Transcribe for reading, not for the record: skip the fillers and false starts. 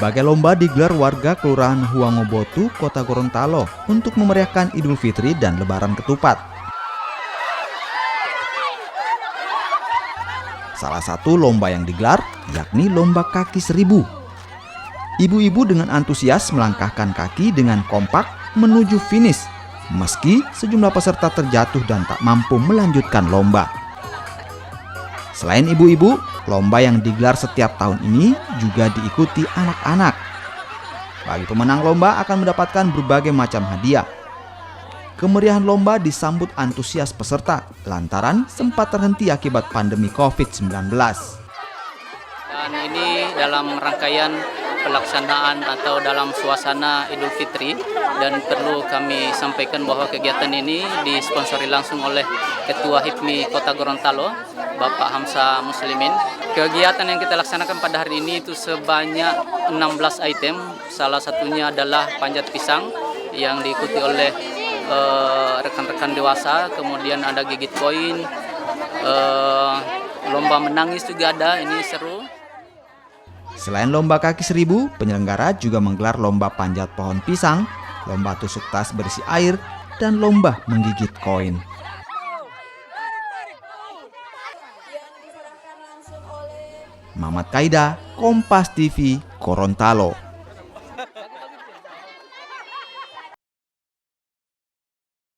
Berbagai lomba digelar warga Kelurahan Huangobotu, Kota Gorontalo untuk memeriahkan Idul Fitri dan Lebaran Ketupat. Salah satu lomba yang digelar yakni lomba kaki 1000. Ibu-ibu dengan antusias melangkahkan kaki dengan kompak menuju finish, meski sejumlah peserta terjatuh dan tak mampu melanjutkan lomba. Selain ibu-ibu, lomba yang digelar setiap tahun ini juga diikuti anak-anak. Bagi pemenang lomba akan mendapatkan berbagai macam hadiah. Kemeriahan lomba disambut antusias peserta lantaran sempat terhenti akibat pandemi COVID-19. Dan ini dalam rangkaian pelaksanaan atau dalam suasana Idul Fitri, dan perlu kami sampaikan bahwa kegiatan ini disponsori langsung oleh Ketua HIPMI Kota Gorontalo, Bapak Hamsa Muslimin. Kegiatan yang kita laksanakan pada hari ini itu sebanyak 16 item, salah satunya adalah panjat pisang yang diikuti oleh rekan-rekan dewasa, kemudian ada gigit koin, lomba menangis juga ada, ini seru. Selain lomba kaki 1000, penyelenggara juga menggelar lomba panjat pohon pisang, lomba tusuk tas berisi air, dan lomba menggigit koin. Mamat Kaida, Kompas TV, Gorontalo.